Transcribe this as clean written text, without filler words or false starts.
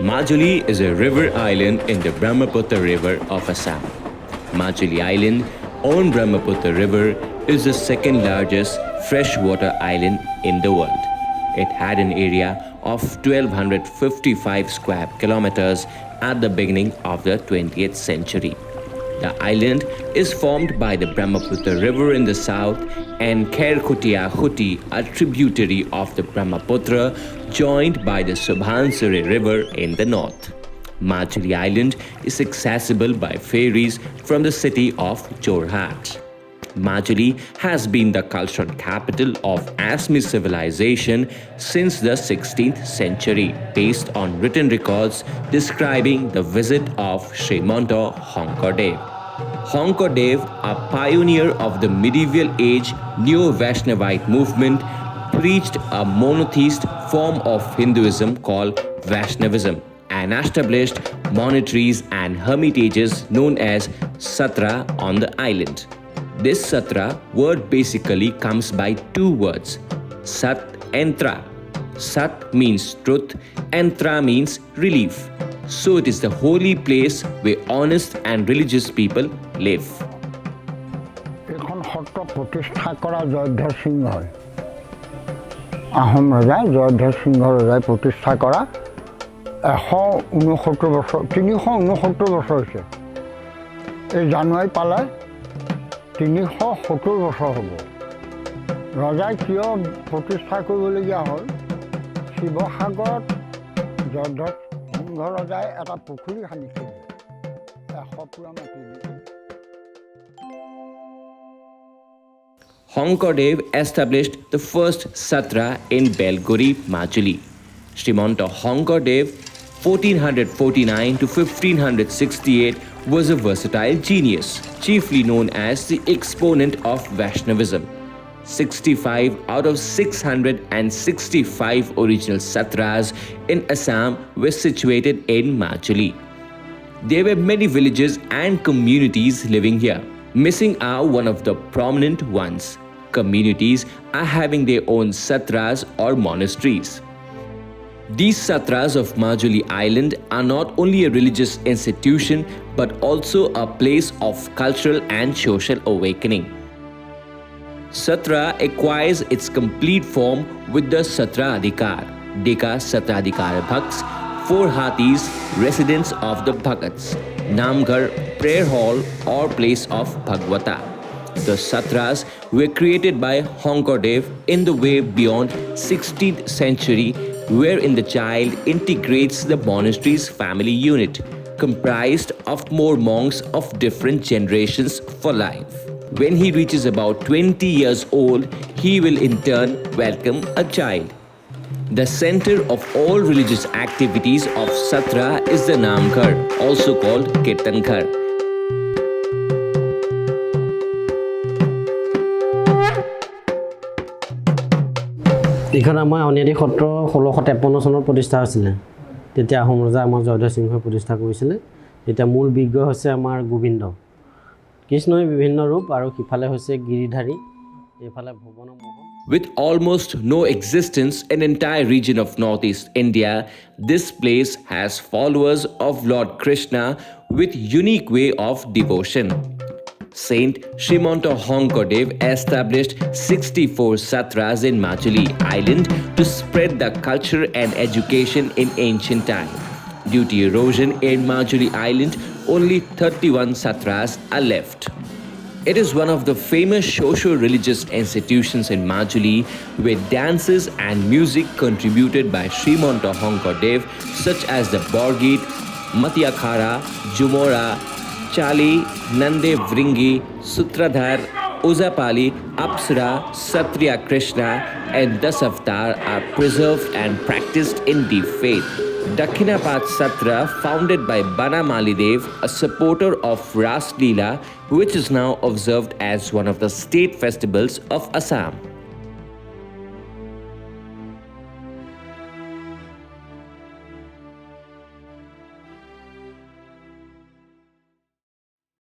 Majuli is a river island in the Brahmaputra River of Assam. Majuli Island on Brahmaputra River is the second largest freshwater island in the world. It had an area of 1255 square kilometers at the beginning of the 20th century. The island is formed by the Brahmaputra River in the south and Khairkhutiya Khuti, a tributary of the Brahmaputra, joined by the Subhansuri River in the north. Majuli Island is accessible by ferries from the city of Jorhat. Majuli has been the cultural capital of Assami civilization since the 16th century, based on written records describing the visit of Srimanta Hankadev. Hankadev, a pioneer of the medieval age Neo-Vaishnavite movement, preached a monotheist form of Hinduism called Vaishnavism and established monasteries and hermitages known as Satra on the island. This Satra word basically comes by two words, Sat and Tra. Sat means truth and Tra means relief. So it is the holy place where honest and religious people live. এখন সত্ৰ প্ৰতিষ্ঠা কৰা জয়ধ্বজ সিংহই আহোম ৰজাই জয়ধ্বজ সিংহ ৰজাই প্ৰতিষ্ঠা কৰা 169 বছৰ 369 বছৰ হৈছে এই জানুৱাৰী পালে 370 বছৰ হ'ব ৰজাই কিয় প্ৰতিষ্ঠা কৰিবলগীয়া হ'ল শিৱসাগৰত জয়ধ্বজ সিংহ ৰজাই এটা পুখুৰী খান্দিছিল 100 পুৰা মাটি Hankadev established the first Satra in Belguri, Majuli. Srimanta Hankadev, 1449 to 1568, was a versatile genius, chiefly known as the exponent of Vaishnavism. 65 out of 665 original Satras in Assam were situated in Majuli. There were many villages and communities living here. Missing are one of the prominent ones. Communities are having their own Satras or monasteries. These Satras of Majuli Island are not only a religious institution but also a place of cultural and social awakening. Satra acquires its complete form with the Satra Adhikar, Deka Satradhikar Bhaks, 4 Hathis, residents of the Bhagats, Namghar, prayer hall or place of Bhagwata. The Satras were created by Hankadev in the way beyond 16th century, wherein the child integrates the monastery's family unit, comprised of more monks of different generations for life. When he reaches about 20 years old, he will in turn welcome a child. The center of all religious activities of Satra is the Namghar, also called Kirtanghar. এইখন আমাৰ অনিয়াদি সত্ৰ 1653 চনত প্ৰতিষ্ঠা হৈছিলে তেতিয়া আহোম ৰজা আমাৰ জয়ধ্বজ সিংহই প্ৰতিষ্ঠা কৰিছিলে এটা মূল বিগ্ৰহ হৈছে আমাৰ গোবিন্দ কৃষ্ণৰ বিভিন্ন ৰূপ আৰু কিফালে হৈছে গিৰিধাৰী এইফালে ভুৱন মোহন With almost no existence in entire region of northeast India, this place has followers of Lord Krishna with unique way of devotion. Saint Srimanta Hankadev established 64 Satras in Majuli Island to spread the culture and education in ancient time. Due to erosion in Majuli Island, only 31 Satras are left. It is one of the famous socio-religious institutions in Majuli where dances and music contributed by Srimanta Hankadev such as the Borgit, Matyakhara, Jumora, Chali, Nande Vringi, Sutradhar, Uzapali, Apsara, Satriya Krishna and Dasavatar are preserved and practiced in deep faith. Dakhinapat Satra, founded by Bana Malidev, a supporter of Ras Leela, which is now observed as one of the state festivals of Assam.